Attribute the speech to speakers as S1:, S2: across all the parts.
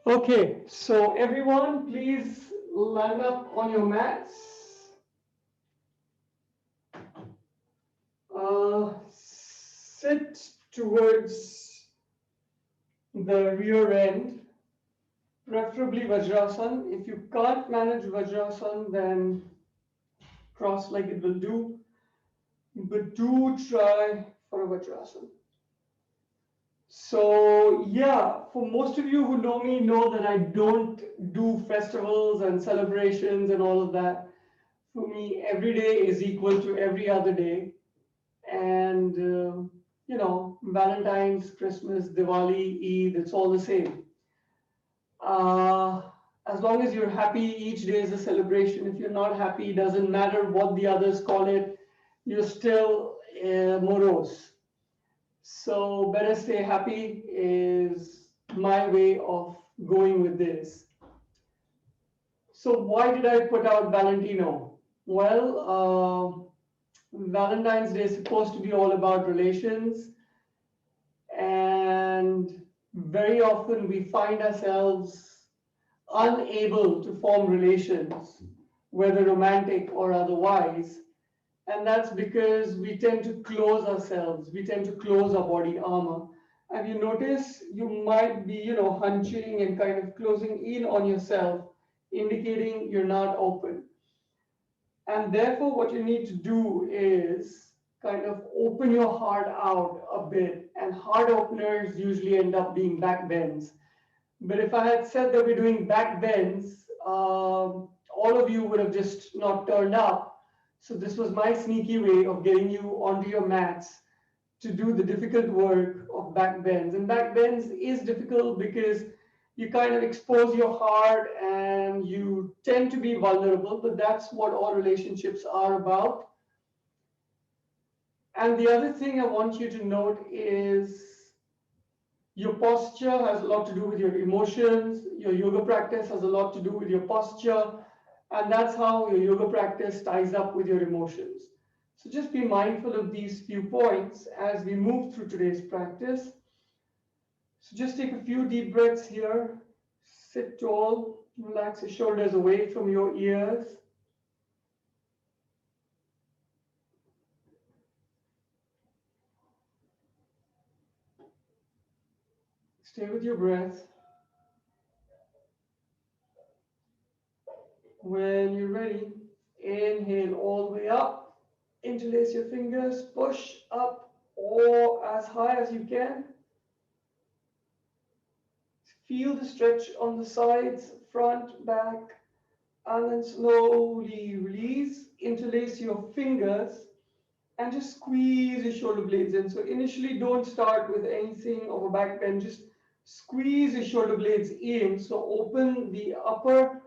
S1: Okay, so everyone, please line up on your mats. Sit towards the rear end, preferably Vajrasan. If you can't manage Vajrasan, then cross-legged will do, but do try for a Vajrasan. So yeah, for most of you who know me know that I don't do festivals and celebrations and all of that. For me, every day is equal to every other day. And, Valentine's, Christmas, Diwali, Eid, it's all the same. Uh, as long as you're happy, each day is a celebration. If you're not happy, doesn't matter what the others call it, you're still morose. So better stay happy is my way of going with this. So why did I put out Valentino? Well, Valentine's Day is supposed to be all about relations, and very often we find ourselves unable to form relations, whether romantic or otherwise. And that's because we tend to close ourselves, we tend to close our body armor. And you notice you might be, hunching and kind of closing in on yourself, indicating you're not open. And therefore, what you need to do is kind of open your heart out a bit. And heart openers usually end up being back bends. But if I had said that we're doing back bends, all of you would have just not turned up. So this was my sneaky way of getting you onto your mats to do the difficult work of back bends. And back bends is difficult because you kind of expose your heart and you tend to be vulnerable, but that's what all relationships are about. And the other thing I want you to note is your posture has a lot to do with your emotions. Your yoga practice has a lot to do with your posture. And that's how your yoga practice ties up with your emotions. So just be mindful of these few points as we move through today's practice. So just take a few deep breaths here. Sit tall, relax your shoulders away from your ears. Stay with your breath. When you're ready, inhale all the way up. Interlace your fingers, push up or as high as you can. Feel the stretch on the sides, front, back, and then slowly release. Interlace your fingers and just squeeze your shoulder blades in. So initially don't start with anything of a back bend, just squeeze your shoulder blades in. So open the upper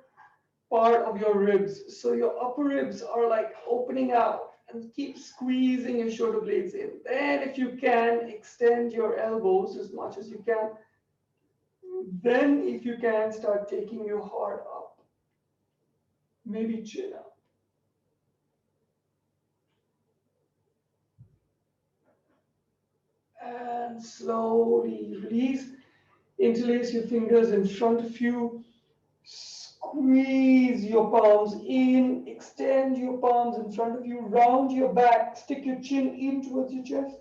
S1: part of your ribs. So your upper ribs are like opening out, and keep squeezing your shoulder blades in. Then if you can, extend your elbows as much as you can. Then if you can, start taking your heart up. Maybe chin up. And slowly release. Interlace your fingers in front of you. Squeeze your palms in. Extend your palms in front of you. Round your back. Stick your chin in towards your chest.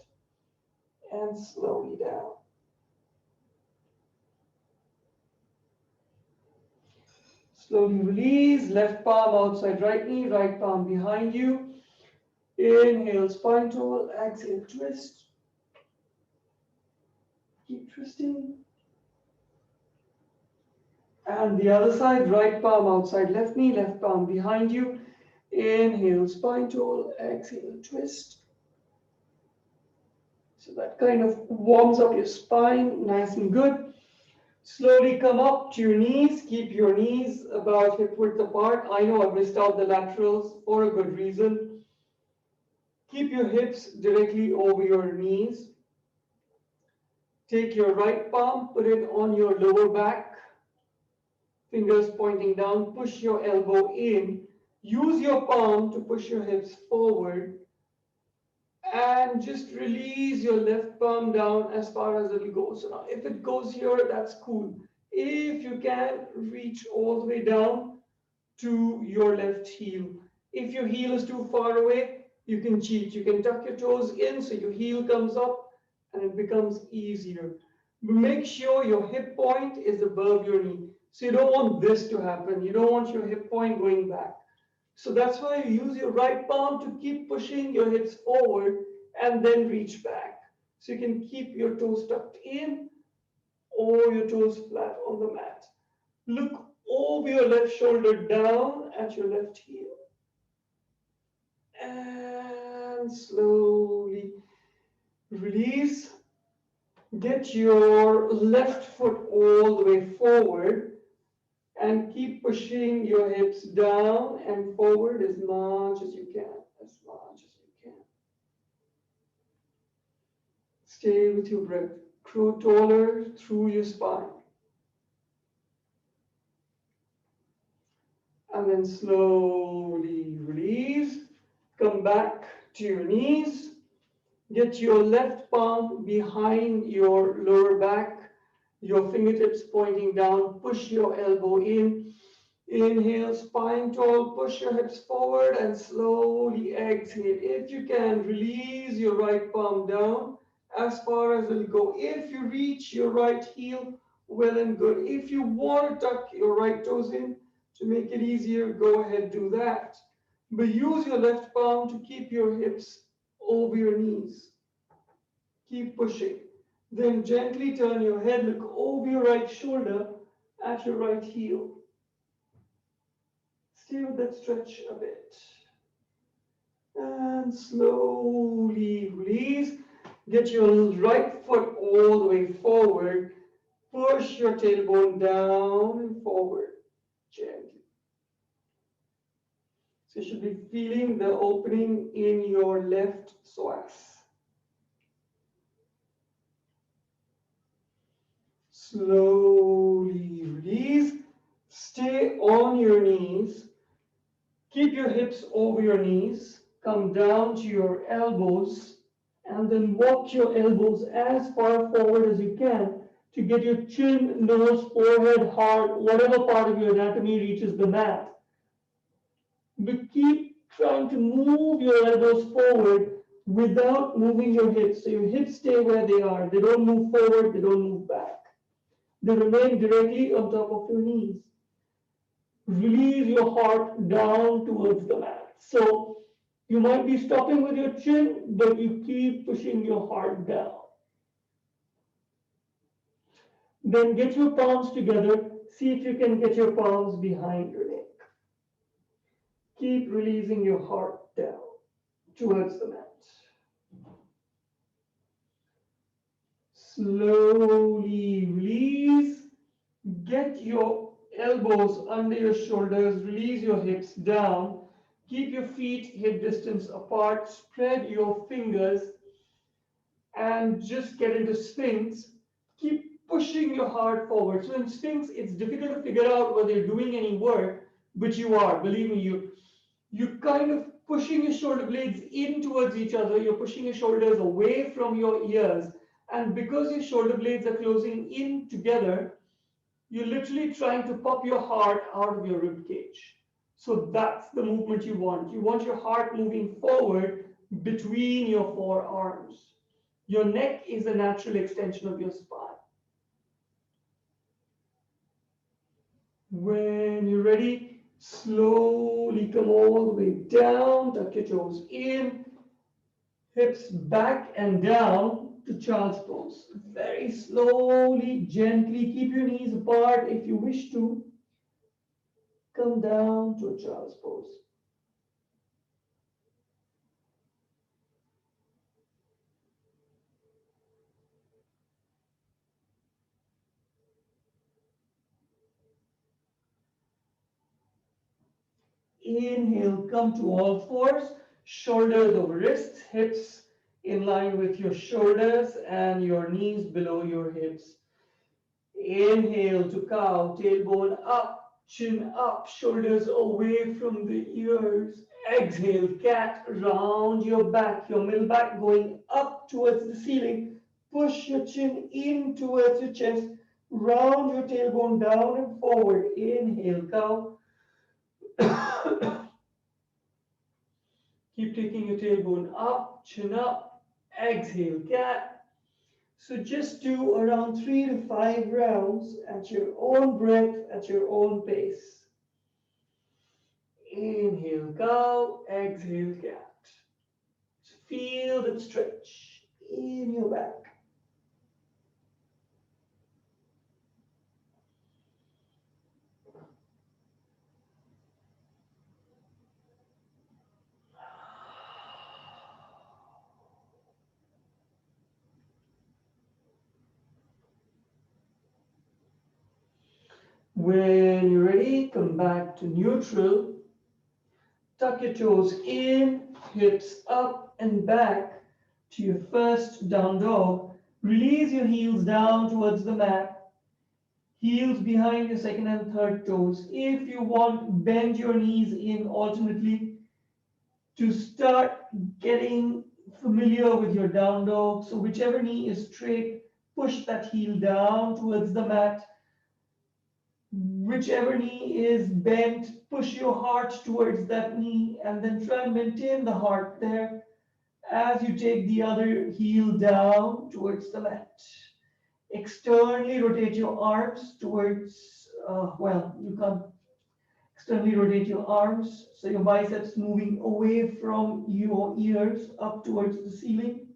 S1: And slowly down. Slowly release. Left palm outside right knee. Right palm behind you. Inhale, spine tall. Exhale, twist. Keep twisting. And the other side, right palm outside left knee, left palm behind you. Inhale, spine tall, exhale, twist. So that kind of warms up your spine, nice and good. Slowly come up to your knees. Keep your knees about hip width apart. I know I missed out the laterals for a good reason. Keep your hips directly over your knees. Take your right palm, put it on your lower back. Fingers pointing down, push your elbow in. Use your palm to push your hips forward. And just release your left palm down as far as it will go. So now if it goes here, that's cool. If you can, reach all the way down to your left heel. If your heel is too far away, you can cheat. You can tuck your toes in so your heel comes up and it becomes easier. Make sure your hip point is above your knee. So you don't want this to happen. You don't want your hip point going back. So that's why you use your right palm to keep pushing your hips forward and then reach back. So you can keep your toes tucked in or your toes flat on the mat. Look over your left shoulder down at your left heel. And slowly release. Get your left foot all the way forward and keep pushing your hips down and forward as much as you can. As much as you can. Stay with your breath. Grow taller through your spine. And then slowly release. Come back to your knees. Get your left palm behind your lower back, your fingertips pointing down. Push your elbow in. Inhale, spine tall, push your hips forward and slowly exhale. If you can, release your right palm down as far as it'll go. If you reach your right heel, well and good. If you want to tuck your right toes in to make it easier, go ahead, do that. But use your left palm to keep your hips over your knees. Keep pushing. Then gently turn your head, look over your right shoulder at your right heel. Stay with that stretch a bit. And slowly release. Get your right foot all the way forward. Push your tailbone down and forward gently. So you should be feeling the opening in your left psoas. Slowly release. Stay on your knees. Keep your hips over your knees. Come down to your elbows and then walk your elbows as far forward as you can to get your chin, nose, forehead, heart, whatever part of your anatomy reaches the mat. But keep trying to move your elbows forward without moving your hips. So your hips stay where they are. They don't move forward, they don't move back. They remain directly on top of your knees. Release your heart down towards the mat. So you might be stopping with your chin, but you keep pushing your heart down. Then get your palms together. See if you can get your palms behind your neck. Keep releasing your heart down towards the mat. Slowly release. Get your elbows under your shoulders. Release your hips down. Keep your feet hip distance apart. Spread your fingers and just get into Sphinx. Keep pushing your heart forward. So in Sphinx, it's difficult to figure out whether you're doing any work, but you are. Believe me, you're kind of pushing your shoulder blades in towards each other. You're pushing your shoulders away from your ears. And because your shoulder blades are closing in together, you're literally trying to pop your heart out of your rib cage. So that's the movement you want. You want your heart moving forward between your forearms. Your neck is a natural extension of your spine. When you're ready, slowly come all the way down, tuck your toes in, hips back and down to child's pose. Very slowly, gently, keep your knees apart if you wish to. Come down to a child's pose. Inhale, come to all fours, shoulders over wrists, hips in line with your shoulders and your knees below your hips. Inhale to cow, tailbone up, chin up, shoulders away from the ears. Exhale, cat, round your back, your middle back going up towards the ceiling. Push your chin in towards your chest. Round your tailbone down and forward. Inhale, cow. Keep taking your tailbone up, chin up. Exhale, cat. So just do around 3 to 5 rounds at your own breath, at your own pace. Inhale, cow. Exhale, cat. Feel that stretch in your back. When you're ready, come back to neutral. Tuck your toes in, hips up and back to your first down dog. Release your heels down towards the mat. Heels behind your second and third toes. If you want, bend your knees in alternately to start getting familiar with your down dog. So whichever knee is straight, push that heel down towards the mat. Whichever knee is bent, push your heart towards that knee and then try and maintain the heart there as you take the other heel down towards the mat. Externally rotate your arms towards, you can't externally rotate your arms, so your biceps moving away from your ears up towards the ceiling.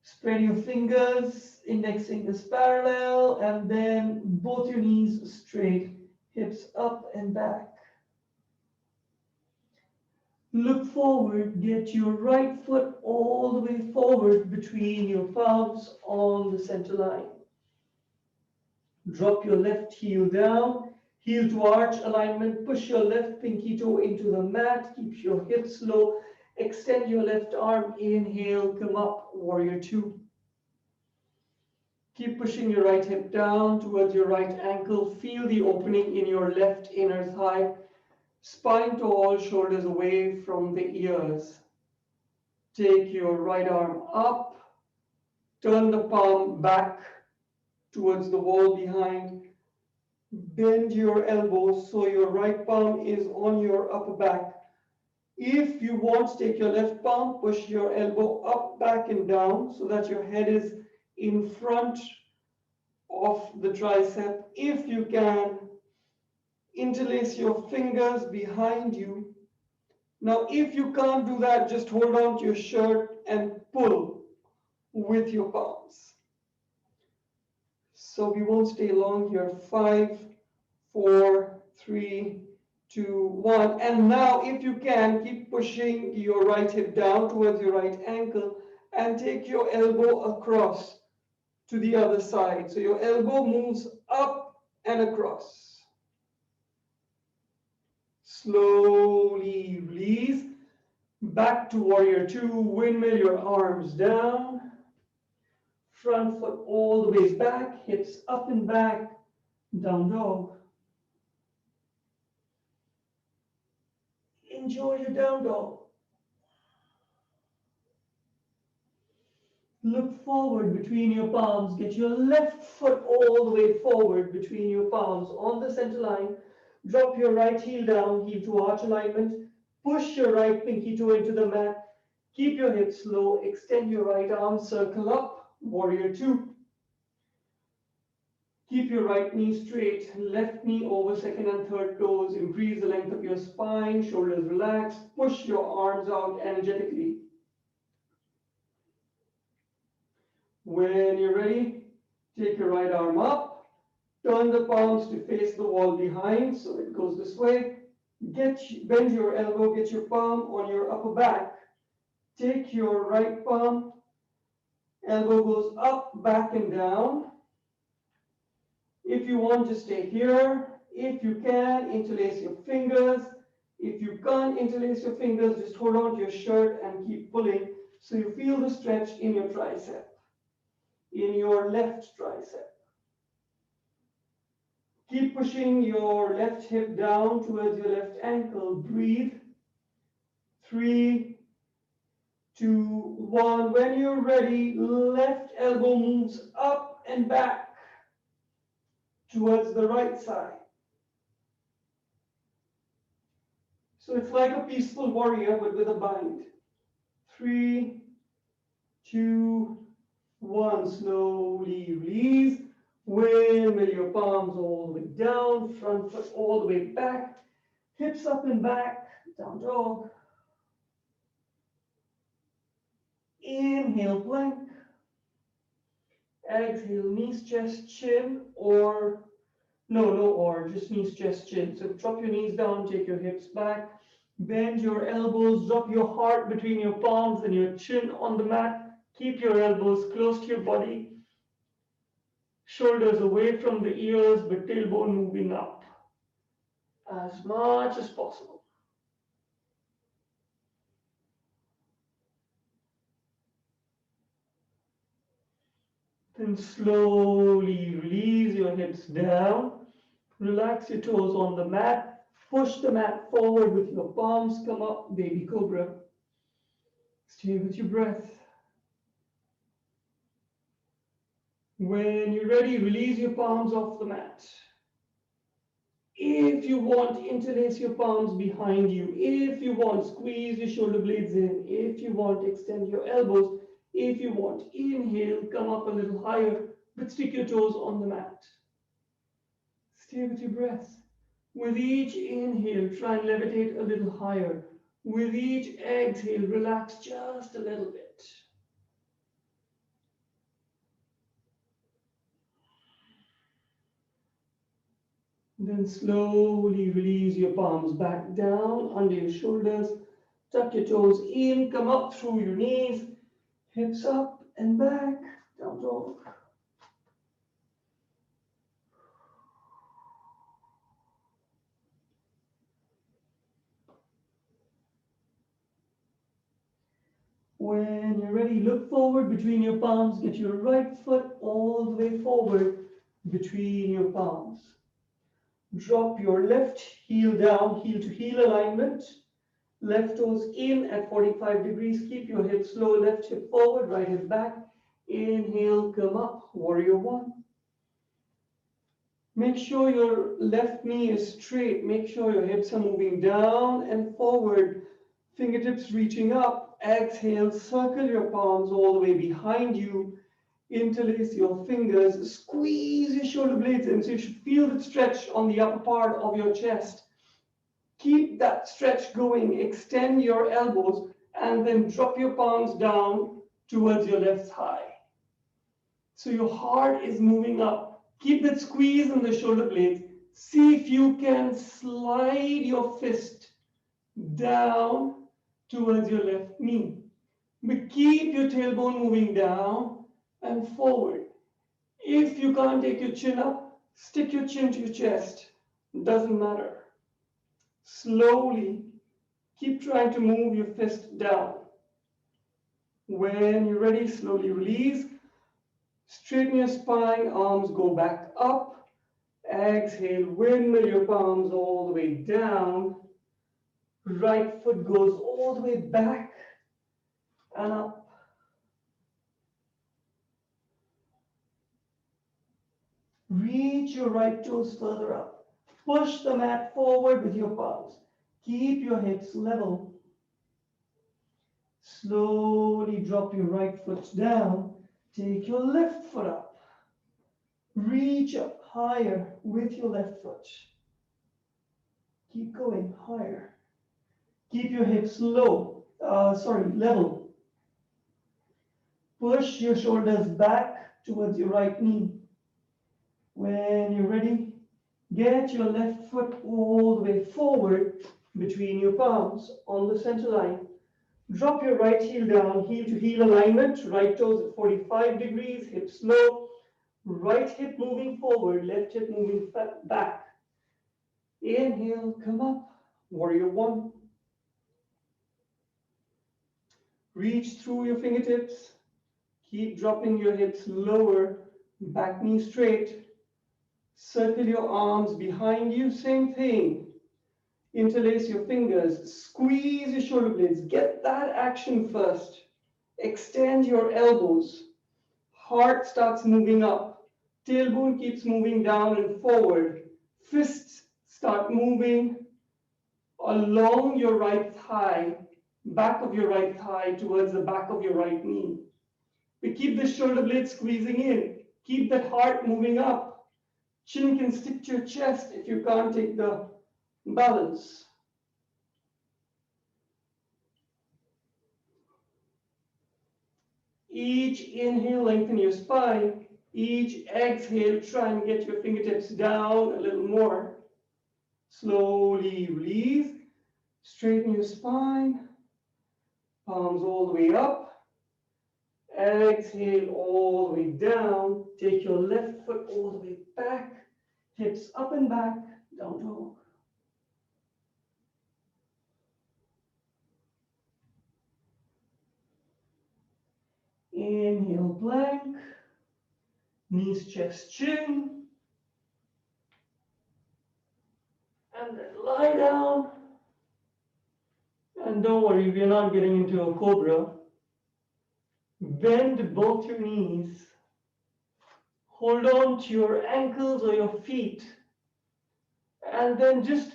S1: Spread your fingers, index fingers parallel, and then both your knees straight, hips up and back. Look forward, get your right foot all the way forward between your palms on the center line. Drop your left heel down, heel to arch alignment, push your left pinky toe into the mat, keep your hips low, extend your left arm, inhale, come up, warrior two. Keep pushing your right hip down towards your right ankle, feel the opening in your left inner thigh, spine tall, shoulders away from the ears. Take your right arm up, turn the palm back towards the wall behind, bend your elbows so your right palm is on your upper back. If you want, take your left palm, push your elbow up, back and down so that your head is in front of the tricep. If you can, interlace your fingers behind you. Now, if you can't do that, just hold on to your shirt and pull with your palms. So we won't stay long here. 5, 4, 3, 2, 1. And now, if you can, keep pushing your right hip down towards your right ankle and take your elbow across to the other side. So your elbow moves up and across. Slowly release. Back to warrior two. Windmill your arms down. Front foot all the way back. Hips up and back. Down dog. Enjoy your down dog. Look forward between your palms. Get your left foot all the way forward between your palms on the center line. Drop your right heel down, heel to arch alignment. Push your right pinky toe into the mat. Keep your hips low. Extend your right arm, circle up, warrior two. Keep your right knee straight, left knee over second and third toes. Increase the length of your spine, shoulders relaxed. Push your arms out energetically. When you're ready, take your right arm up, turn the palms to face the wall behind, so it goes this way. Bend your elbow, get your palm on your upper back. Take your right palm, elbow goes up, back and down. If you want to stay here, if you can, interlace your fingers. If you can't interlace your fingers, just hold on to your shirt and keep pulling so you feel the stretch in your tricep, in your left tricep. Keep pushing your left hip down towards your left ankle. Breathe. 3, 2, 1. When you're ready, left elbow moves up and back. towards the right side. So it's like a peaceful warrior, but with a bind. 3, 2, 1. Slowly release. Windmill your palms all the way down, front foot all the way back, hips up and back, down dog. Inhale, plank. Exhale, knees, chest, chin, or just knees, chest, chin. So drop your knees down, take your hips back, bend your elbows, drop your heart between your palms and your chin on the mat. Keep your elbows close to your body, shoulders away from the ears, but tailbone moving up as much as possible. Then slowly release your hips down. Relax your toes on the mat. Push the mat forward with your palms. Come up, baby cobra. Stay with your breath. When you're ready, release your palms off the mat. If you want, interlace your palms behind you. If you want, squeeze your shoulder blades in. If you want, extend your elbows. If you want, inhale, come up a little higher, but stick your toes on the mat. Stay with your breath. With each inhale, try and levitate a little higher. With each exhale, relax just a little bit. Then slowly release your palms back down under your shoulders. Tuck your toes in, come up through your knees, hips up and back, down dog. When you're ready, look forward between your palms. Get your right foot all the way forward between your palms. Drop your left heel down, heel to heel alignment. Left toes in at 45 degrees. Keep your hips low, left hip forward, right hip back. Inhale, come up, warrior one. Make sure your left knee is straight. Make sure your hips are moving down and forward. Fingertips reaching up. Exhale, circle your palms all the way behind you. Interlace your fingers. Squeeze your shoulder blades in. So you should feel the stretch on the upper part of your chest. Keep that stretch going. Extend your elbows and then drop your palms down towards your left thigh. So your heart is moving up. Keep that squeeze in the shoulder blades. See if you can slide your fist down towards your left knee. But keep your tailbone moving down and forward. If you can't take your chin up, stick your chin to your chest. Doesn't matter. Slowly, keep trying to move your fist down. When you're ready, slowly release. Straighten your spine, arms go back up. Exhale, windmill your palms all the way down. Right foot goes all the way back and up. Reach your right toes further up. Push the mat forward with your palms. Keep your hips level. Slowly drop your right foot down. Take your left foot up. Reach up higher with your left foot. Keep going higher. Keep your hips level. Push your shoulders back towards your right knee. When you're ready, get your left foot all the way forward between your palms on the center line. Drop your right heel down, heel to heel alignment, right toes at 45 degrees, hips low, right hip moving forward, left hip moving back. Inhale, come up, warrior one. Reach through your fingertips. Keep dropping your hips lower, back knee straight. Circle your arms behind you, same thing. Interlace your fingers, squeeze your shoulder blades. Get that action first. Extend your elbows. Heart starts moving up. Tailbone keeps moving down and forward. Fists start moving along your right thigh, back of your right thigh towards the back of your right knee. We keep the shoulder blade squeezing in. Keep that heart moving up. Chin can stick to your chest if you can't take the balance. Each inhale, lengthen your spine. Each exhale, try and get your fingertips down a little more. Slowly release. Straighten your spine. Palms all the way up. Exhale all the way down. Take your left foot all the way back. Hips up and back. Down dog. Inhale, plank. Knees, chest, chin. And then lie down. And don't worry, we're not getting into a cobra. Bend both your knees. Hold on to your ankles or your feet. And then just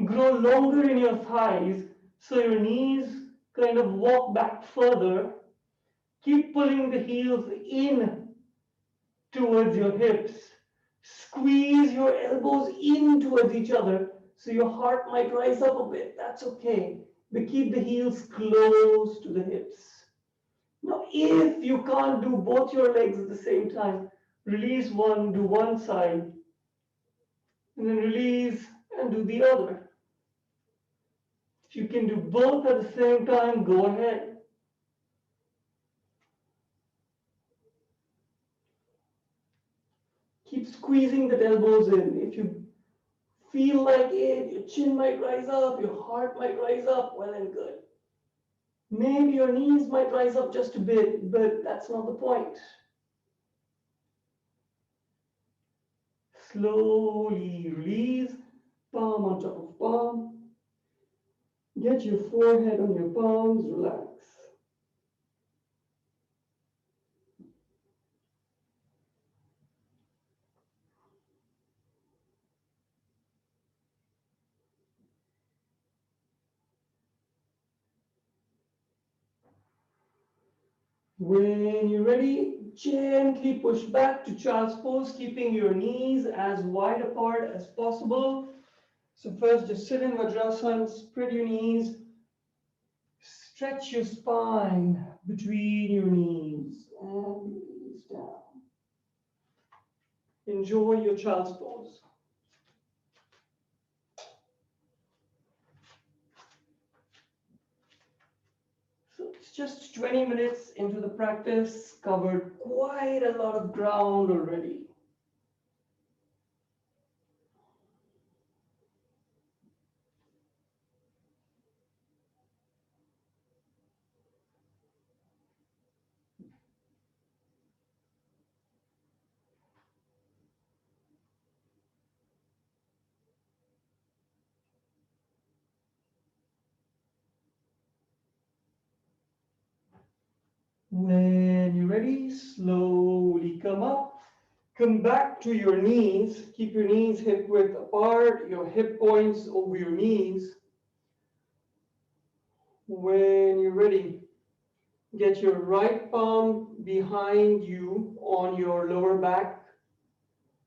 S1: grow longer in your thighs so your knees kind of walk back further. Keep pulling the heels in towards your hips. Squeeze your elbows in towards each other so your heart might rise up a bit. That's okay. But keep the heels close to the hips. Now, if you can't do both your legs at the same time, release one, do one side, and then release and do the other. If you can do both at the same time, go ahead. Keep squeezing the elbows in. If you feel like it, your chin might rise up, your heart might rise up, well and good. Maybe your knees might rise up just a bit, but that's not the point. Slowly release, palm on top of palm. Get your forehead on your palms, relax. When you're ready, gently push back to child's pose, keeping your knees as wide apart as possible. So first, just sit in Vajrasana, spread your knees, stretch your spine between your knees, and release down. Enjoy your child's pose. So it's just 20 minutes into the practice, covered quite a lot of ground already. When you're ready, slowly come up. Come back to your knees. Keep your knees hip width apart, your hip points over your knees. When you're ready, get your right palm behind you on your lower back.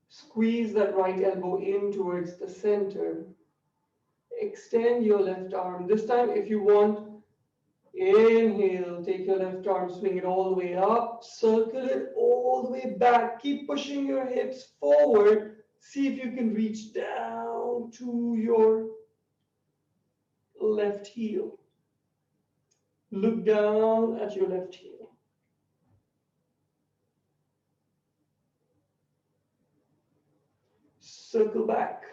S1: Squeeze that right elbow in towards the center. Extend your left arm. This time, if you want, inhale, take your left arm, swing it all the way up, circle it all the way back. Keep pushing your hips forward. See if you can reach down to your left heel. Look down at your left heel. Circle back.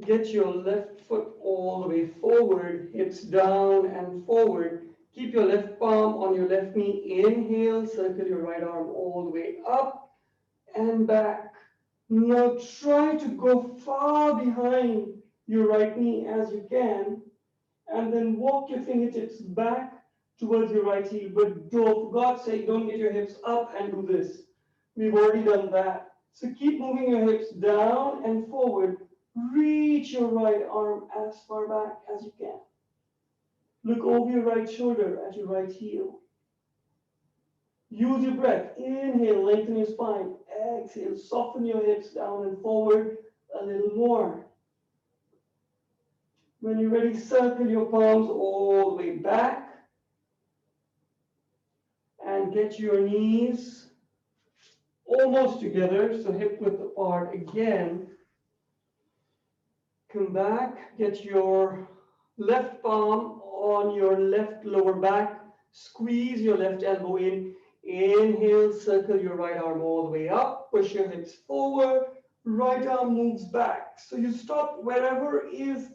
S1: Get your left foot all the way forward, hips down and forward. Keep your left palm on your left knee. Inhale, circle your right arm all the way up and back. Now try to go far behind your right knee as you can, and then walk your fingertips back
S2: towards your right heel. But for God's sake, don't get your hips up and do this. We've already done that. So keep moving your hips down and forward. Reach your right arm as far back as you can. Look over your right shoulder at your right heel. Use your breath. Inhale, lengthen your spine. Exhale, soften your hips down and forward a little more. When you're ready, circle your palms all the way back and get your knees almost together, so hip width apart again. Come back, get your left palm on your left lower back, squeeze your left elbow in. Inhale, circle your right arm all the way up, push your hips forward, right arm moves back. So you stop wherever is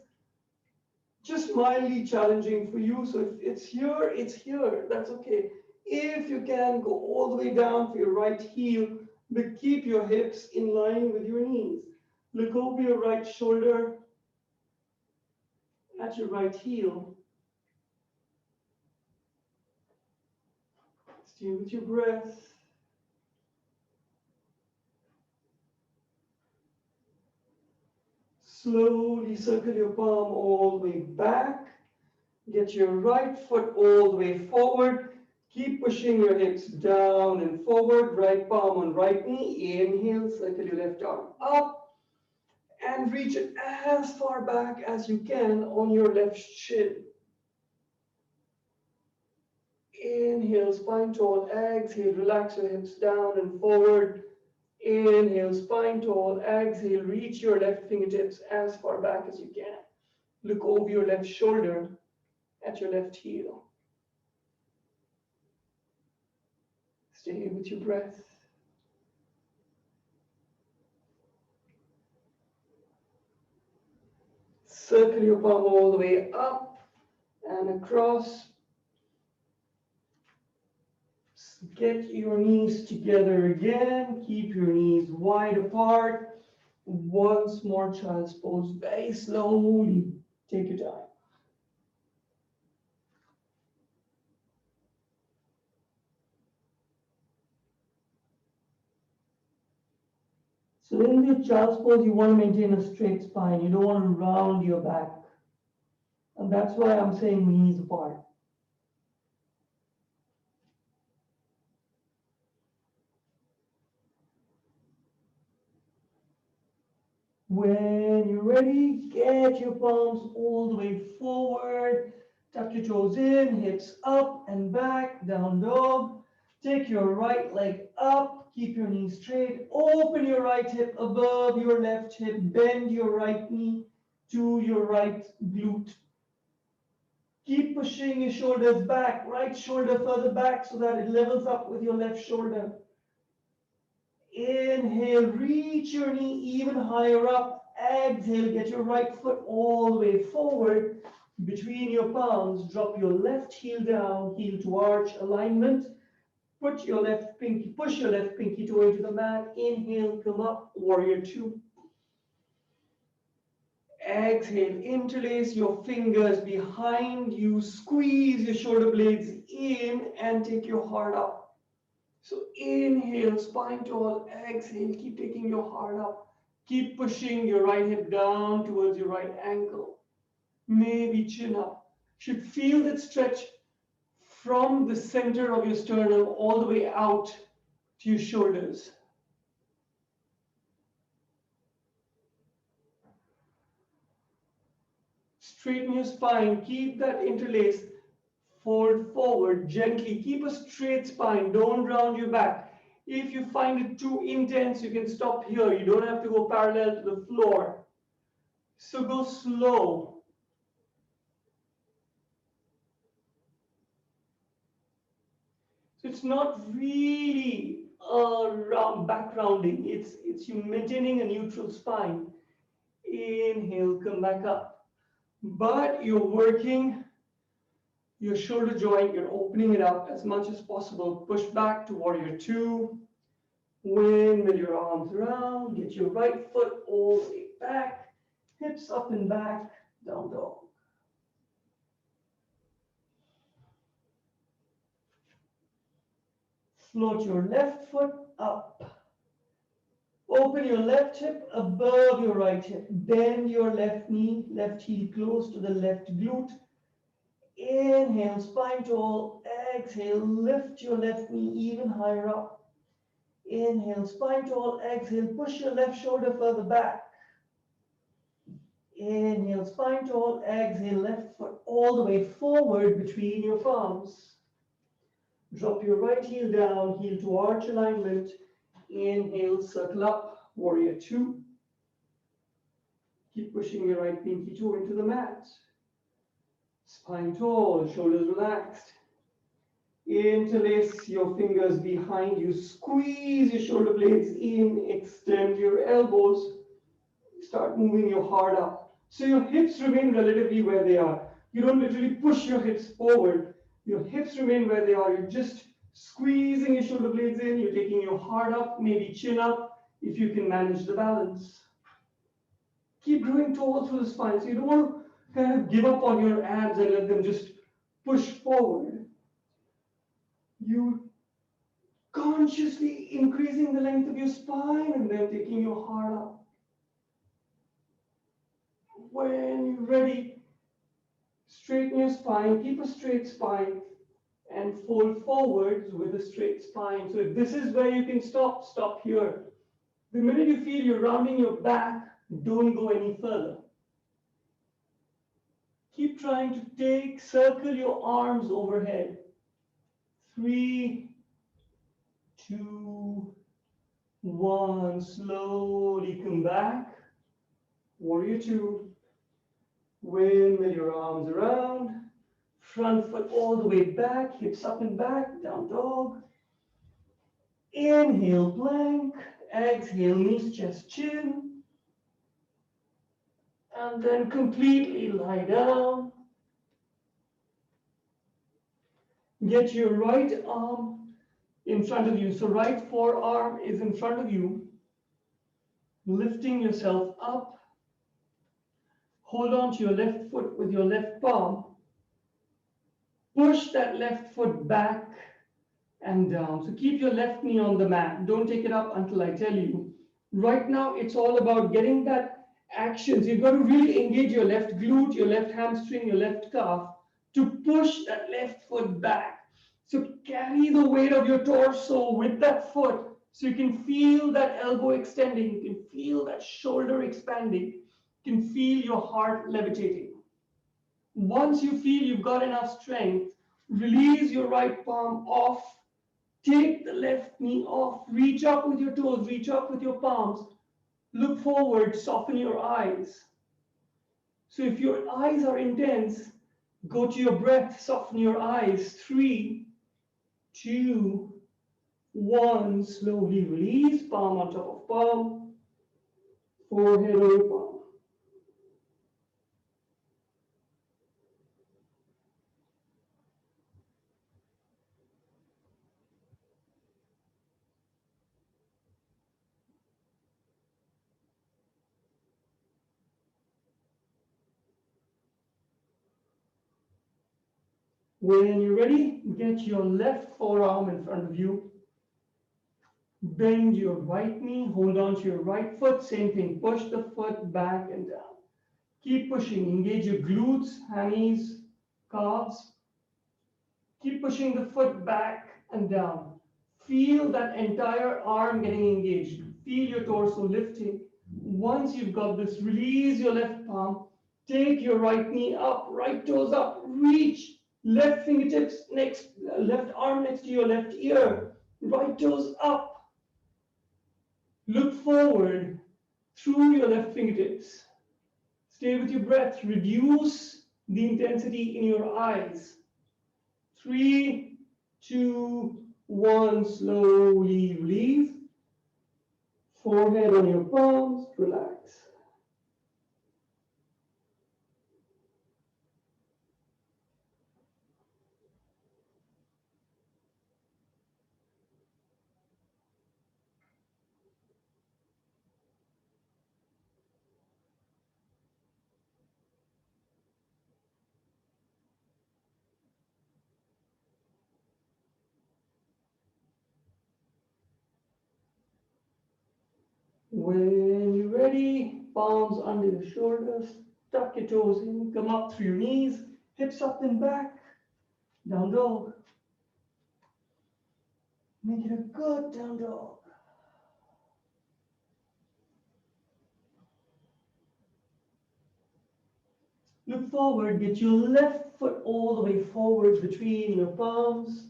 S2: just mildly challenging for you. So if it's here, that's okay. If you can, go all the way down for your right heel, but keep your hips in line with your knees. Look over your right shoulder at your right heel. Stay with your breath. Slowly circle your palm all the way back. Get your right foot all the way forward. Keep pushing your hips down and forward. Right palm on right knee. Inhale, circle your left arm up. And reach it as far back as you can on your left shin. Inhale, spine tall. Exhale, relax your hips down and forward. Inhale, spine tall. Exhale, reach your left fingertips as far back as you can. Look over your left shoulder at your left heel. Stay with your breath. Circle your palm all the way up and across. Get your knees together again. Keep your knees wide apart. Once more, child's pose. Very slowly. Take your time. So in the child's pose, you want to maintain a straight spine. You don't want to round your back. And that's why I'm saying knees apart. When you're ready, get your palms all the way forward. Tuck your toes in, hips up and back, down dog. Take your right leg up, keep your knee straight. Open your right hip above your left hip. Bend your right knee to your right glute. Keep pushing your shoulders back, right shoulder further back so that it levels up with your left shoulder. Inhale, reach your knee even higher up. Exhale, get your right foot all the way forward. Between your palms, drop your left heel down, heel to arch alignment. Push your left pinky toe into the mat. Inhale, come up, warrior two. Exhale, interlace your fingers behind you. Squeeze your shoulder blades in and take your heart up. So inhale, spine tall, exhale, keep taking your heart up. Keep pushing your right hip down towards your right ankle. Maybe chin up. Should feel that stretch from the center of your sternum all the way out to your shoulders. Straighten your spine, keep that interlace. Fold forward gently. Keep a straight spine. Don't round your back. If you find it too intense, you can stop here. You don't have to go parallel to the floor. So go slow. So it's not really back rounding. It's you maintaining a neutral spine. Inhale, come back up. But you're working your shoulder joint, you're opening it up as much as possible. Push back to warrior two. Windmill your arms around. Get your right foot all the way back. Hips up and back. Down dog. Float your left foot up. Open your left hip above your right hip. Bend your left knee, left heel close to the left glute. Inhale, spine tall. Exhale, lift your left knee even higher up. Inhale, spine tall. Exhale, push your left shoulder further back. Inhale, spine tall. Exhale, left foot all the way forward between your palms. Drop your right heel down, heel to arch alignment. Inhale, circle up, warrior two. Keep pushing your right pinky toe into the mat. Spine tall, shoulders relaxed. Interlace your fingers behind you. Squeeze your shoulder blades in. Extend your elbows. Start moving your heart up. So your hips remain relatively where they are. You don't literally push your hips forward. Your hips remain where they are. You're just squeezing your shoulder blades in. You're taking your heart up, maybe chin up, if you can manage the balance. Keep growing tall through the spine. So you don't want to kind of give up on your abs and let them just push forward. You consciously increasing the length of your spine and then taking your heart up. When you're ready, straighten your spine, keep a straight spine, and fold forwards with a straight spine. So if this is where you can stop, stop here. The minute you feel you're rounding your back, don't go any further. Keep trying to circle your arms overhead. 3, 2, 1. Slowly come back. Warrior two. Windmill your arms around. Front foot all the way back, hips up and back, down dog. Inhale, plank. Exhale, knees, chest, chin. And then completely lie down. Get your right arm in front of you. So right forearm is in front of you. Lifting yourself up. Hold on to your left foot with your left palm. Push that left foot back and down. So keep your left knee on the mat. Don't take it up until I tell you. Right now, it's all about getting that action. So you've got to really engage your left glute, your left hamstring, your left calf to push that left foot back. So carry the weight of your torso with that foot so you can feel that elbow extending. You can feel that shoulder expanding. You can feel your heart levitating. Once you feel you've got enough strength, release your right palm off. Take the left knee off. Reach up with your toes. Reach up with your palms. Look forward. Soften your eyes. So if your eyes are intense, go to your breath. Soften your eyes. 3, 2, 1. Slowly release. Palm on top of palm. Forehead over palm. When you're ready, get your left forearm in front of you. Bend your right knee, hold on to your right foot, same thing, push the foot back and down. Keep pushing, engage your glutes, hammies, calves. Keep pushing the foot back and down. Feel that entire arm getting engaged. Feel your torso lifting. Once you've got this, release your left palm, take your right knee up, right toes up, reach, left fingertips next, left arm next to your left ear, right toes up. Look forward through your left fingertips. Stay with your breath. Reduce the intensity in your eyes. 3, 2, 1. Slowly release. Forehead on your palms. Relax. When you're ready, palms under your shoulders, tuck your toes in, come up through your knees, hips up and back, down dog. Make it a good down dog. Look forward, get your left foot all the way forward between your palms.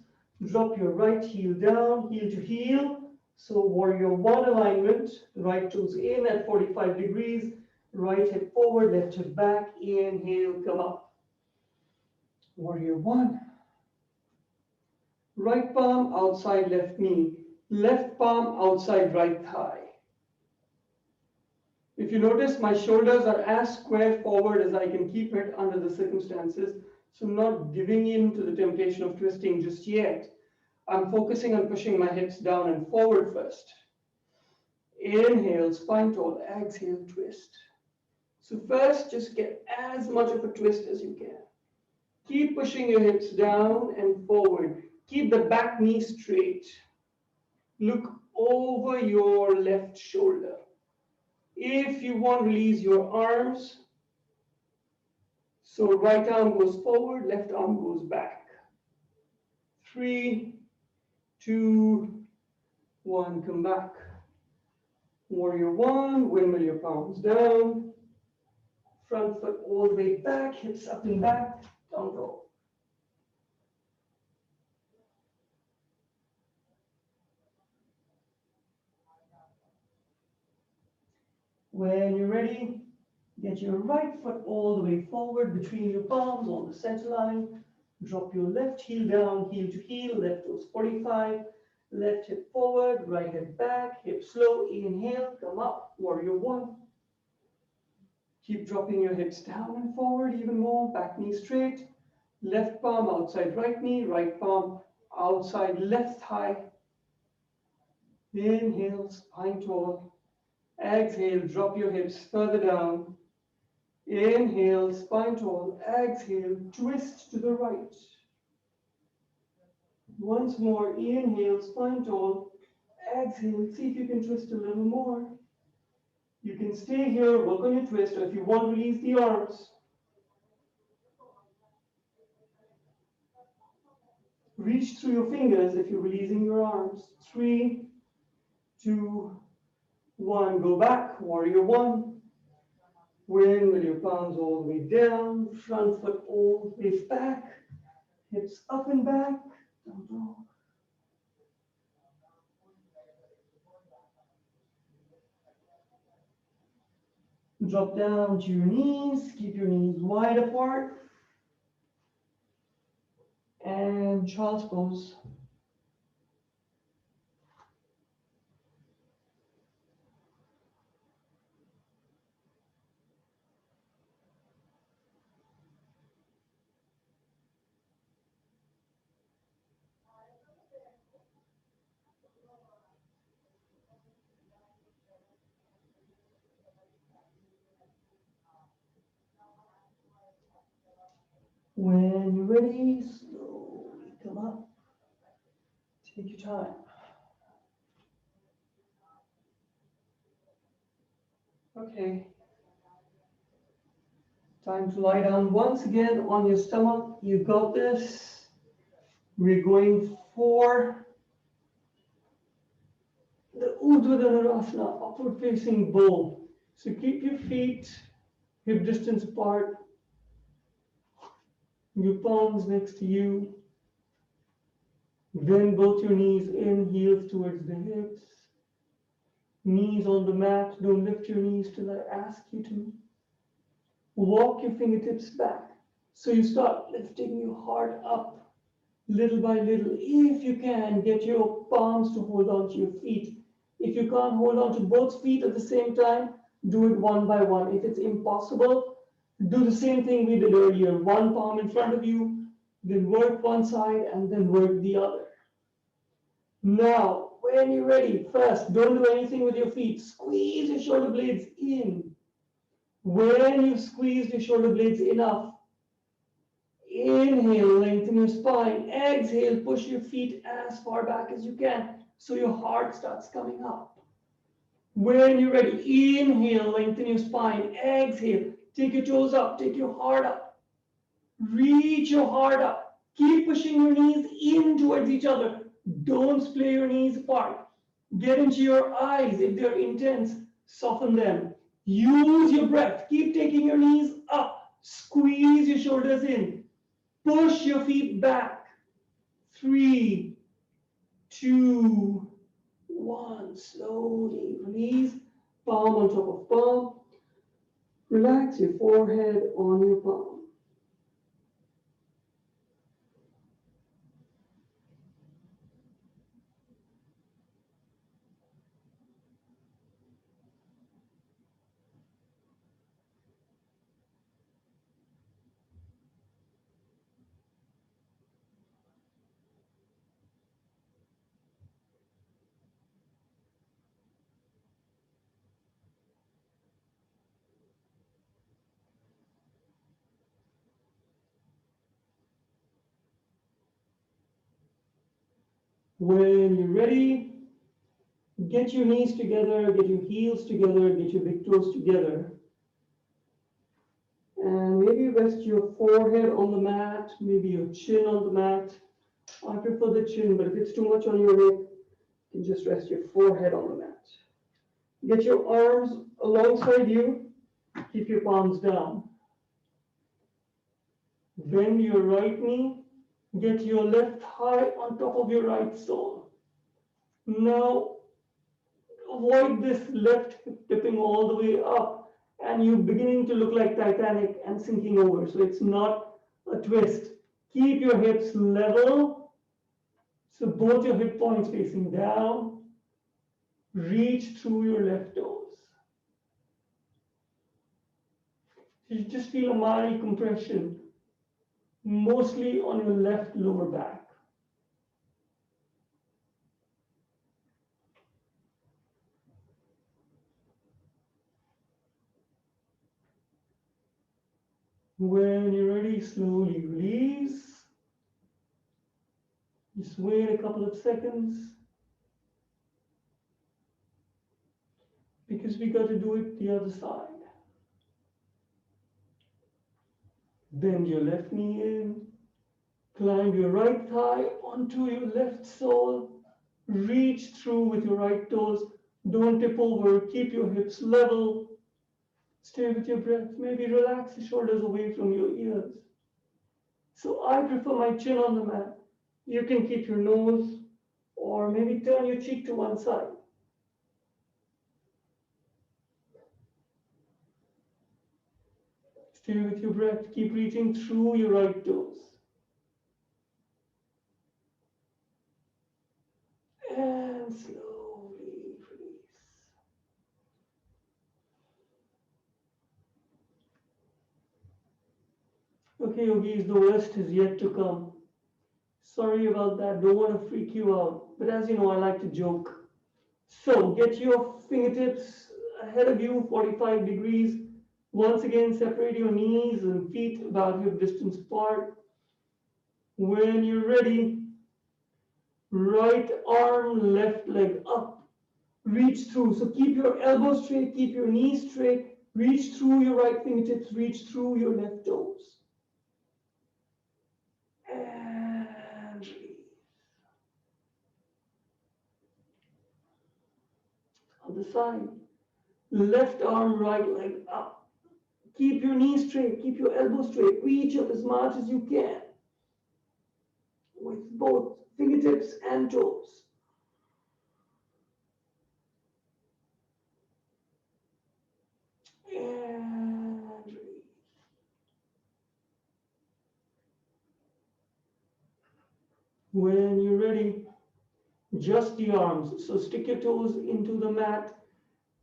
S2: Drop your right heel down, heel to heel. So warrior one alignment, right toes in at 45 degrees, right hip forward, left hip back, inhale, come up. Warrior one. Right palm outside left knee, left palm outside right thigh. If you notice, my shoulders are as square forward as I can keep it under the circumstances. So I'm not giving in to the temptation of twisting just yet. I'm focusing on pushing my hips down and forward first. Inhale, spine tall, exhale, twist. So first, just get as much of a twist as you can. Keep pushing your hips down and forward. Keep the back knee straight. Look over your left shoulder. If you want, release your arms. So right arm goes forward, left arm goes back. 3, 2, 1, come back. Warrior one, windmill your palms down. Front foot all the way back, hips up and back, down dog. When you're ready, get your right foot all the way forward between your palms on the center line. Drop your left heel down, heel to heel, left toes 45. Left hip forward, right hip back, hip slow, inhale, come up, warrior one. Keep dropping your hips down and forward even more, back knee straight. Left palm outside right knee, right palm outside left thigh. Inhale, spine tall. Exhale, drop your hips further down. Inhale, spine tall. Exhale, twist to the right. Once more, inhale, spine tall. Exhale, see if you can twist a little more. You can stay here, work on your twist, or if you want, release the arms. Reach through your fingers if you're releasing your arms. 3, 2, 1. Go back, warrior one. Windmill your palms all the way down, front foot all the way back, hips up and back, down dog. Drop down to your knees, keep your knees wide apart. And child's pose. When you're ready, slowly come up. Take your time. Okay. Time to lie down once again on your stomach. You got this. We're going for the Urdhva Dhanurasana, upward facing bull. So keep your feet hip distance apart. Your palms next to you. Bend both your knees in, heels towards the hips. Knees on the mat. Don't lift your knees till I ask you to. Walk your fingertips back. So you start lifting your heart up little by little. If you can, get your palms to hold on to your feet. If you can't hold on to both feet at the same time, do it one by one. If it's impossible, do the same thing we did earlier. One palm in front of you, then work one side and then work the other. Now, when you're ready, first, don't do anything with your feet. Squeeze your shoulder blades in. When you've squeezed your shoulder blades enough, inhale, lengthen your spine. Exhale, push your feet as far back as you can so your heart starts coming up. When you're ready, inhale, lengthen your spine. Exhale, take your toes up, take your heart up. Reach your heart up. Keep pushing your knees in towards each other. Don't splay your knees apart. Get into your eyes. If they're intense, soften them. Use your breath. Keep taking your knees up. Squeeze your shoulders in. Push your feet back. 3, 2, 1. Slowly release. Palm on top of palm. Relax your forehead on your palm. When you're ready, get your knees together, get your heels together, get your big toes together. And maybe rest your forehead on the mat, maybe your chin on the mat. I prefer the chin, but if it's too much on your neck, you can just rest your forehead on the mat. Get your arms alongside you, keep your palms down. Bend your right knee, get your left thigh on top of your right sole. Now, avoid this left hip tipping all the way up and you beginning to look like Titanic and sinking over. So it's not a twist. Keep your hips level. So both your hip points facing down. Reach through your left toes. You just feel a mild compression, mostly on your left lower back. When you're ready, slowly release. Just wait a couple of seconds. Because we got to do it the other side. Bend your left knee in. Climb your right thigh onto your left sole. Reach through with your right toes. Don't tip over. Keep your hips level. Stay with your breath. Maybe relax the shoulders away from your ears. So I prefer my chin on the mat. You can keep your nose or maybe turn your cheek to one side. Stay with your breath. Keep reaching through your right toes. And slowly release. Okay, yogis, the worst is yet to come. Sorry about that, don't want to freak you out. But as you know, I like to joke. So get your fingertips ahead of you, 45 degrees. Once again, separate your knees and feet about hip distance apart. When you're ready, right arm, left leg up. Reach through. So keep your elbows straight, keep your knees straight. Reach through your right fingertips, reach through your left toes. And release. Other side. Left arm, right leg up. Keep your knees straight, keep your elbows straight. Reach up as much as you can with both fingertips and toes. And release. When you're ready, just the arms. So stick your toes into the mat.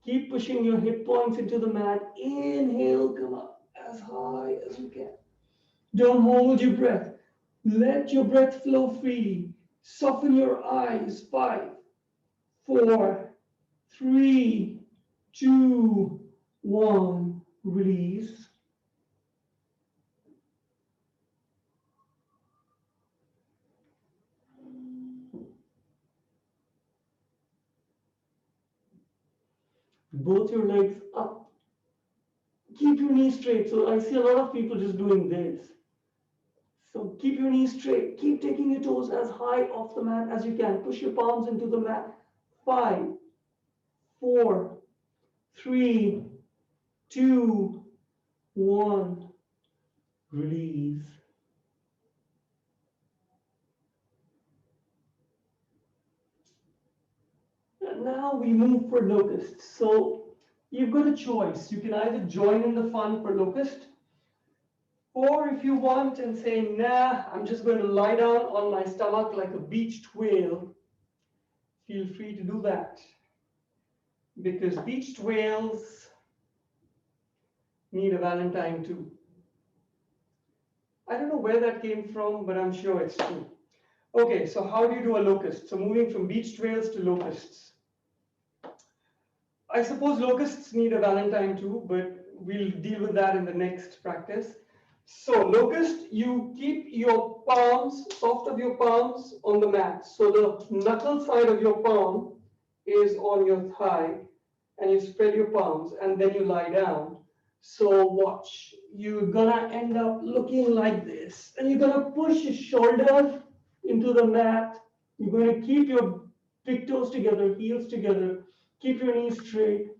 S2: Keep pushing your hip points into the mat. Inhale, come up as high as you can. Don't hold your breath. Let your breath flow freely. Soften your eyes. 5, 4, 3, 2, 1. Release. both your legs up. Keep your knees straight. So I see a lot of people just doing this. So keep your knees straight. Keep taking your toes as high off the mat as you can. Push your palms into the mat. 5, 4, 3, 2, 1. Release. And now we move for locust. So you've got a choice. You can either join in the fun for locust, or if you want and say, nah, I'm just going to lie down on my stomach like a beached whale, feel free to do that. Because beached whales need a Valentine too. I don't know where that came from, but I'm sure it's true. Okay, so how do you do a locust? So moving from beached whales to locusts. I suppose locusts need a Valentine too, but we'll deal with that in the next practice. So locust, you keep your palms, soft of your palms on the mat. So the knuckle side of your palm is on your thigh, and you spread your palms, and then you lie down. So watch, you're gonna end up looking like this, and you're gonna push your shoulders into the mat. You're going to keep your big toes together, heels together, keep your knees straight.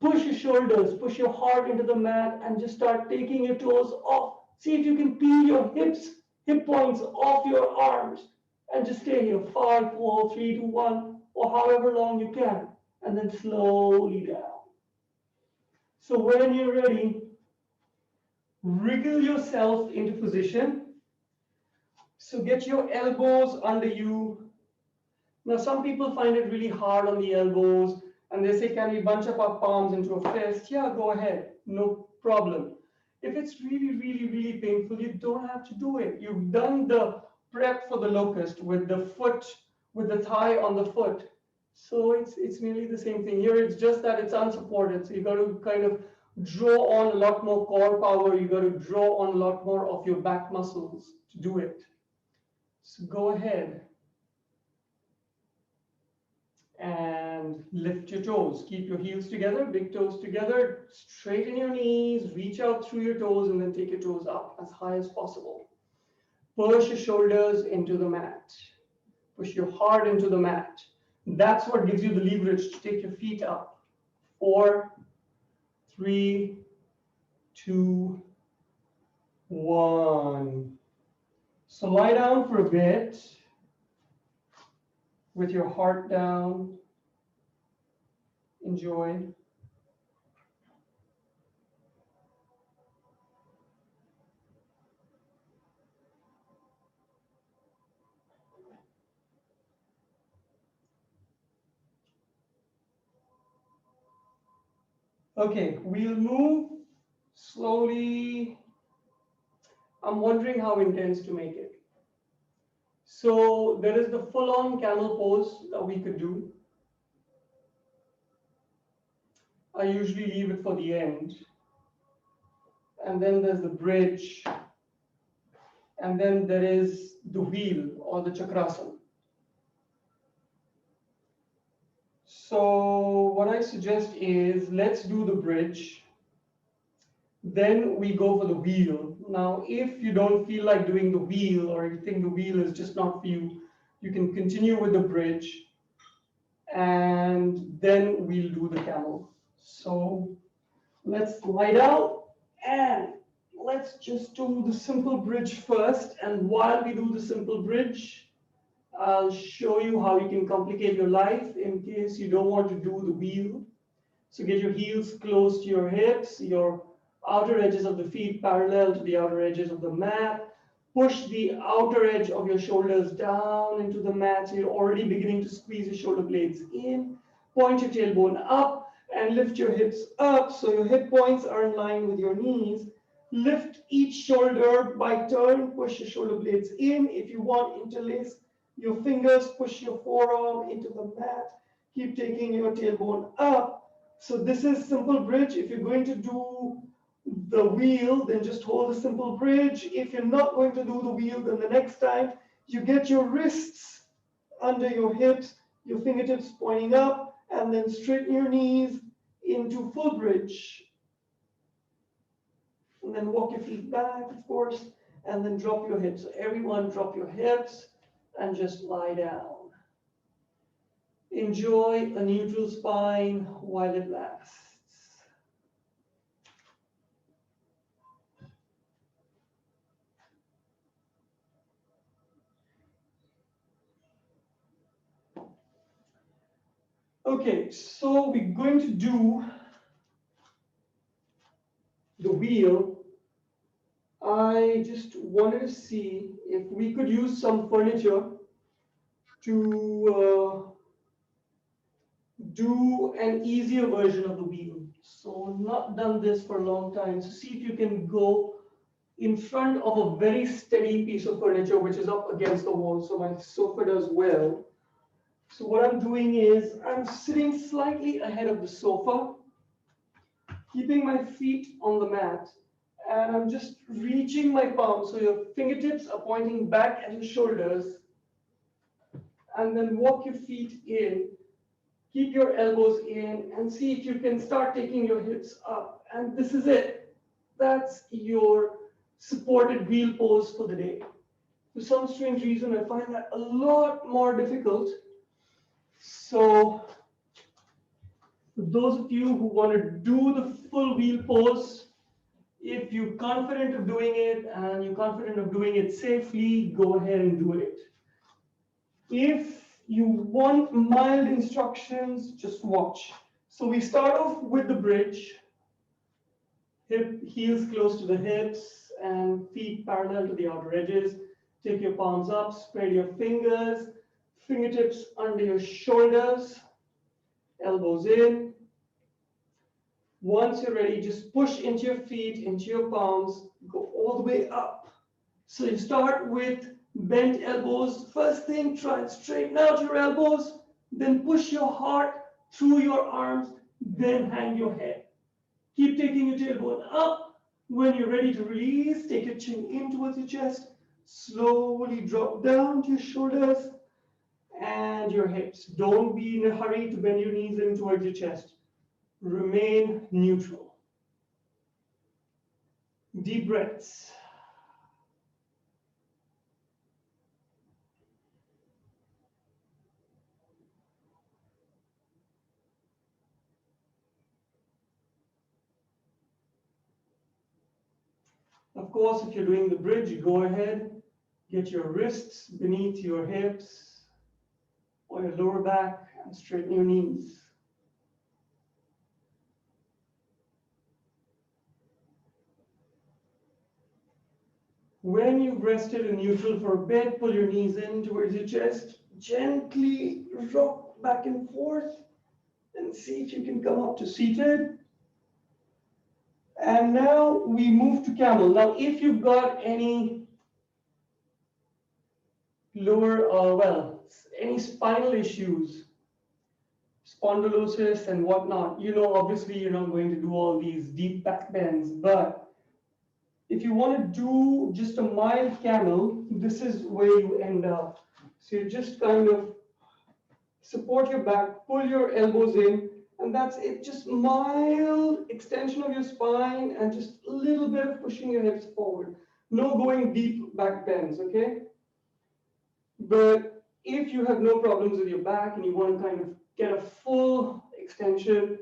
S2: Push your shoulders, push your heart into the mat, and just start taking your toes off. See if you can peel your hip points off your arms, and just stay here. 5, 4, 3, 2, 1, or however long you can, and then slowly down. So when you're ready, wriggle yourself into position. So get your elbows under you. Now some people find it really hard on the elbows, and they say, can we bunch up our palms into a fist? Yeah, go ahead, no problem. If it's really, really, really painful, you don't have to do it. You've done the prep for the locust with the foot, with the thigh on the foot. So it's nearly the same thing. Here it's just that it's unsupported. So you got to kind of draw on a lot more core power. You got to draw on a lot more of your back muscles to do it. So go ahead and lift your toes. Keep your heels together, big toes together, straighten your knees, reach out through your toes, and then take your toes up as high as possible. Push your shoulders into the mat. Push your heart into the mat. That's what gives you the leverage to take your feet up. 4, 3, 2, 1. So lie down for a bit with your heart down. Enjoy. Okay, we'll move slowly. I'm wondering how intense to make it. So there is the full-on camel pose that we could do. I usually leave it for the end. And then there's the bridge. And then there is the wheel or the chakrasana. So what I suggest is let's do the bridge. Then we go for the wheel. Now, if you don't feel like doing the wheel, or you think the wheel is just not for you, you can continue with the bridge, and then we'll do the camel. So let's lie down, and let's just do the simple bridge first. And while we do the simple bridge, I'll show you how you can complicate your life in case you don't want to do the wheel. So get your heels close to your hips, your outer edges of the feet parallel to the outer edges of the mat. Push the outer edge of your shoulders down into the mat. So you're already beginning to squeeze your shoulder blades in. Point your tailbone up and lift your hips up so your hip points are in line with your knees. Lift each shoulder by turn. Push your shoulder blades in. If you want, interlace your fingers. Push your forearm into the mat. Keep taking your tailbone up. So this is simple bridge. If you're going to do the wheel, then just hold a simple bridge. If you're not going to do the wheel, then the next time you get your wrists under your hips, your fingertips pointing up, and then straighten your knees into full bridge. And then walk your feet back, of course, and then drop your hips. So everyone drop your hips and just lie down. Enjoy a neutral spine while it lasts. Okay, so we're going to do the wheel. I just wanted to see if we could use some furniture to do an easier version of the wheel. So not done this for a long time. So see if you can go in front of a very steady piece of furniture which is up against the wall. So my sofa does well. So what I'm doing is I'm sitting slightly ahead of the sofa, keeping my feet on the mat, and I'm just reaching my palms. So your fingertips are pointing back at your shoulders, and then walk your feet in. Keep your elbows in and see if you can start taking your hips up. And this is it. That's your supported wheel pose for the day. For some strange reason, I find that a lot more difficult. So for those of you who want to do the full wheel pose, if you're confident of doing it and you're confident of doing it safely, go ahead and do it. If you want mild instructions, just watch. So we start off with the bridge, heels close to the hips and feet parallel to the outer edges. Take your palms up, spread your fingers, fingertips under your shoulders, elbows in. Once you're ready, just push into your feet, into your palms, go all the way up. So you start with bent elbows. First thing, try and straighten out your elbows, then push your heart through your arms, then hang your head. Keep taking your tailbone up. When you're ready to release, take your chin in towards your chest, slowly drop down to your shoulders and your hips. Don't be in a hurry to bend your knees in towards your chest. Remain neutral. Deep breaths. Of course, if you're doing the bridge, go ahead, get your wrists beneath your hips or your lower back and straighten your knees. When you've rested in neutral for a bit, pull your knees in towards your chest, gently rock back and forth and see if you can come up to seated. And now we move to camel. Now, if you've got any any spinal issues, spondylosis and whatnot, obviously you're not going to do all these deep back bends, but if you want to do just a mild camel, this is where you end up. So you just kind of support your back, pull your elbows in, and that's it. Just mild extension of your spine and just a little bit of pushing your hips forward. No going deep back bends, okay? But if you have no problems with your back and you want to kind of get a full extension,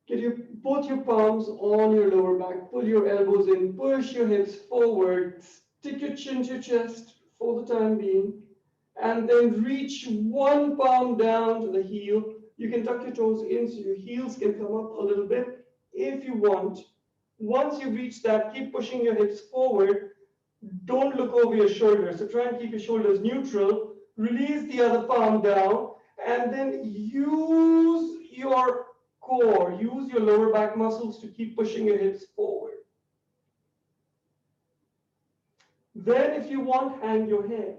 S2: get both your palms on your lower back, pull your elbows in, push your hips forward, stick your chin to your chest for the time being, and then reach one palm down to the heel. You can tuck your toes in so your heels can come up a little bit if you want. Once you reach that, keep pushing your hips forward. Don't look over your shoulders. So try and keep your shoulders neutral. Release the other palm down, and then use your core, use your lower back muscles to keep pushing your hips forward. Then, if you want, hang your head.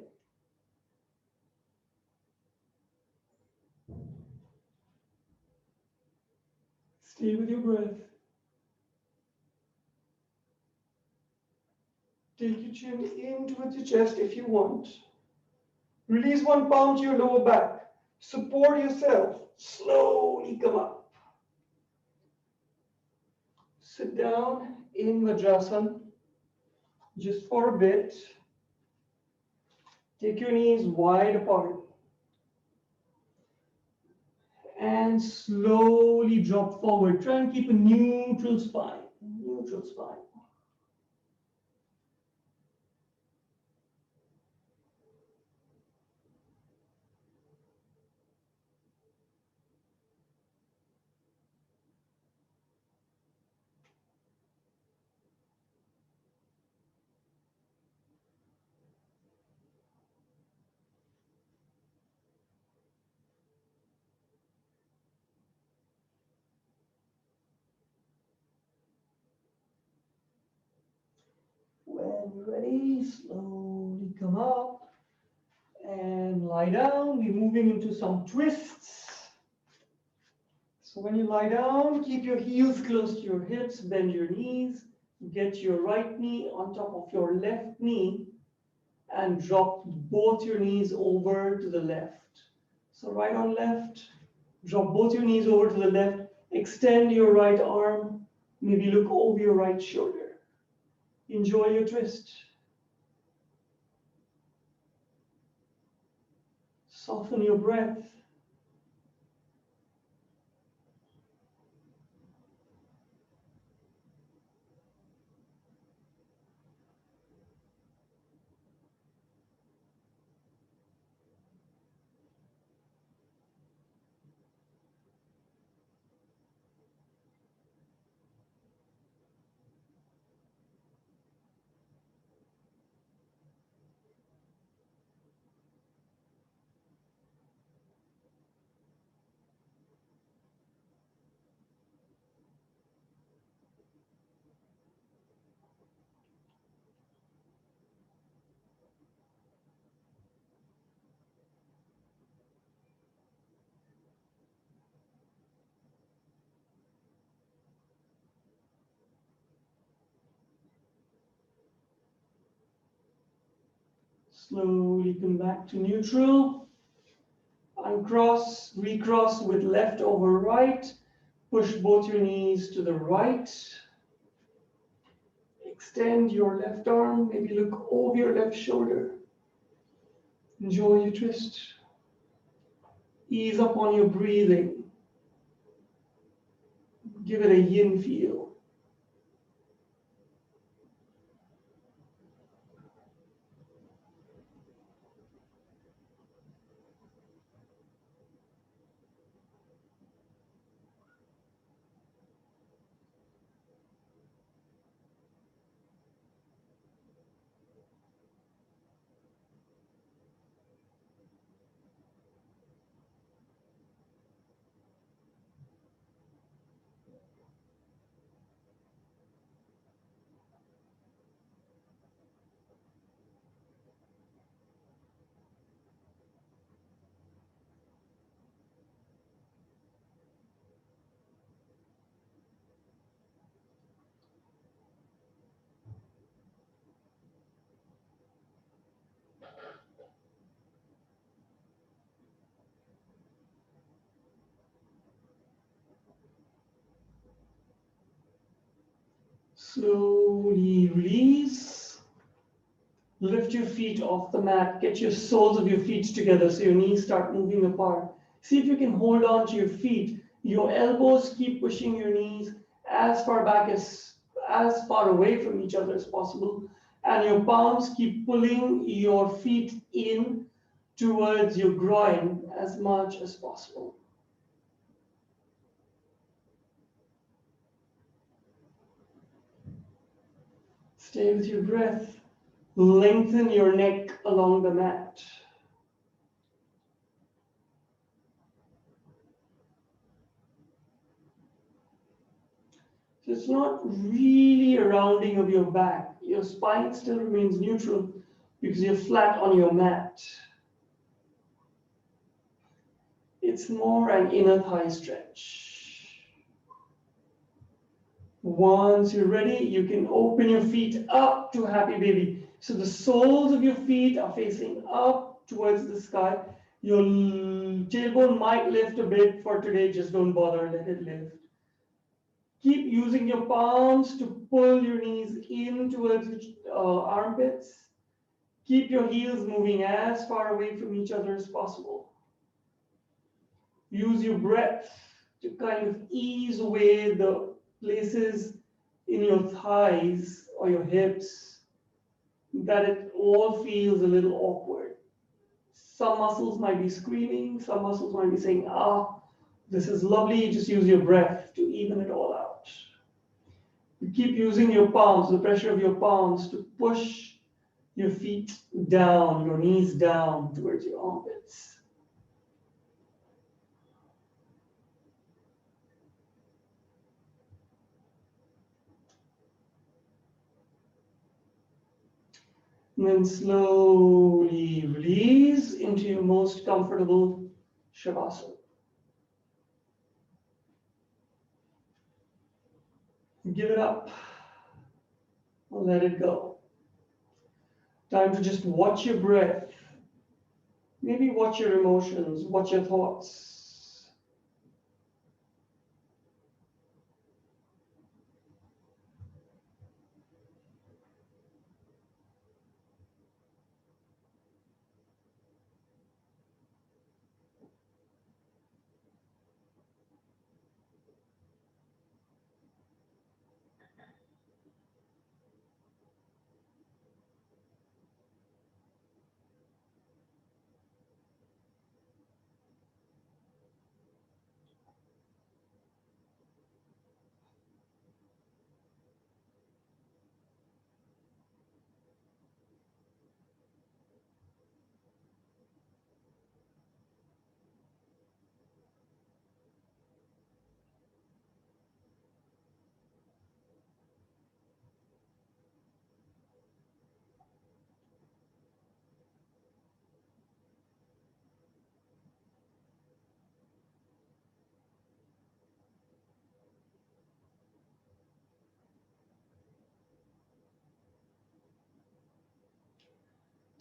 S2: Stay with your breath. Take your chin in towards your chest if you want. Release one palm to your lower back. Support yourself. Slowly come up. Sit down in Vajrasan just for a bit. Take your knees wide apart. And slowly drop forward. Try and keep a neutral spine. Neutral spine. When you're ready, slowly come up and lie down. We're moving into some twists. So when you lie down, keep your heels close to your hips, bend your knees, get your right knee on top of your left knee, and drop both your knees over to the left. So right on left, drop both your knees over to the left, extend your right arm, maybe look over your right shoulder. Enjoy your twist. Soften your breath. Slowly come back to neutral. Uncross, recross with left over right. Push both your knees to the right. Extend your left arm, maybe look over your left shoulder. Enjoy your twist. Ease up on your breathing. Give it a yin feel. Slowly release. Lift your feet off the mat. Get your soles of your feet together so your knees start moving apart. See if you can hold on to your feet. Your elbows keep pushing your knees as far back as far away from each other as possible. And your palms keep pulling your feet in towards your groin as much as possible. Stay with your breath. Lengthen your neck along the mat. So it's not really a rounding of your back. Your spine still remains neutral because you're flat on your mat. It's more an inner thigh stretch. Once you're ready, you can open your feet up to happy baby. So the soles of your feet are facing up towards the sky, Your tailbone might lift a bit for today, just don't bother, let it lift. Keep using your palms to pull your knees in towards armpits. Keep your heels moving as far away from each other as possible. Use your breath to kind of ease away the places in your thighs or your hips that it all feels a little awkward. Some muscles might be screaming, some muscles might be saying, ah, this is lovely. Just use your breath to even it all out. You keep using your palms, the pressure of your palms, to push your feet down, your knees down towards your armpits. And then slowly release into your most comfortable Shavasana. Give it up. Let it go. Time to just watch your breath. Maybe watch your emotions, watch your thoughts.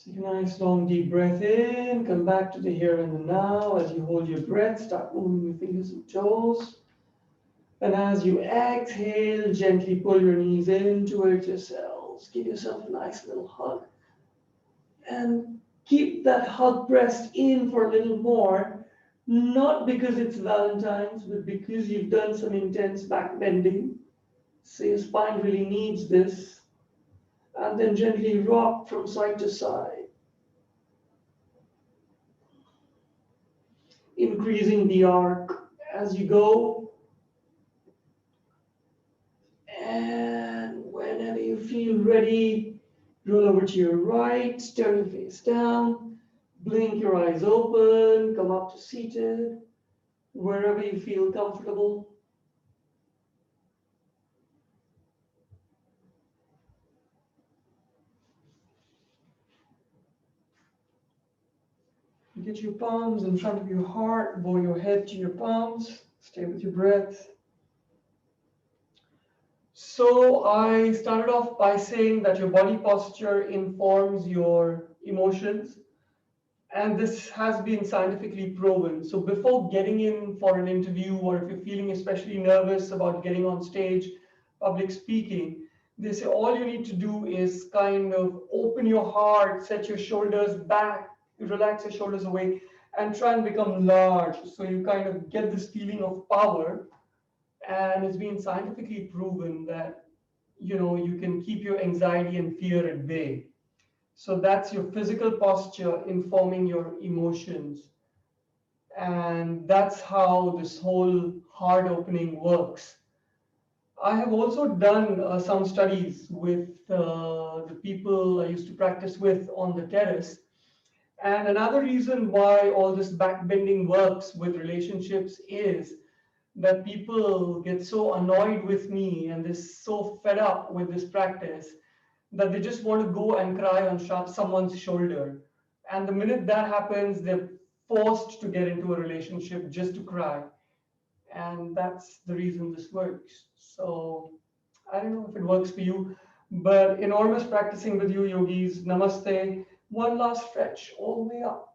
S2: Take a nice long deep breath in, come back to the here and the now. As you hold your breath, start moving your fingers and toes. And as you exhale, gently pull your knees in towards yourselves. Give yourself a nice little hug. And keep that hug pressed in for a little more, not because it's Valentine's, but because you've done some intense back bending. So your spine really needs this. And then gently rock from side to side, increasing the arc as you go. And whenever you feel ready, roll over to your right, turn your face down, blink your eyes open, come up to seated, wherever you feel comfortable. Get your palms in front of your heart, bow your head to your palms, stay with your breath. So I started off by saying that your body posture informs your emotions, and this has been scientifically proven. So before getting in for an interview, or if you're feeling especially nervous about getting on stage, public speaking, they say all you need to do is kind of open your heart, set your shoulders back, relax your shoulders away, and try and become large. So you kind of get this feeling of power, and it's been scientifically proven that you can keep your anxiety and fear at bay. So that's your physical posture informing your emotions. And that's how this whole heart opening works. I have also done some studies with the people I used to practice with on the terrace. And another reason why all this backbending works with relationships is that people get so annoyed with me and they're so fed up with this practice that they just want to go and cry on someone's shoulder. And the minute that happens, they're forced to get into a relationship just to cry. And that's the reason this works. So I don't know if it works for you, but enormous practicing with you, yogis. Namaste. One last stretch all the way up.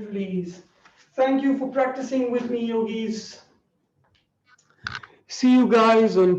S2: release. Thank you for practicing with me, yogis. See you guys on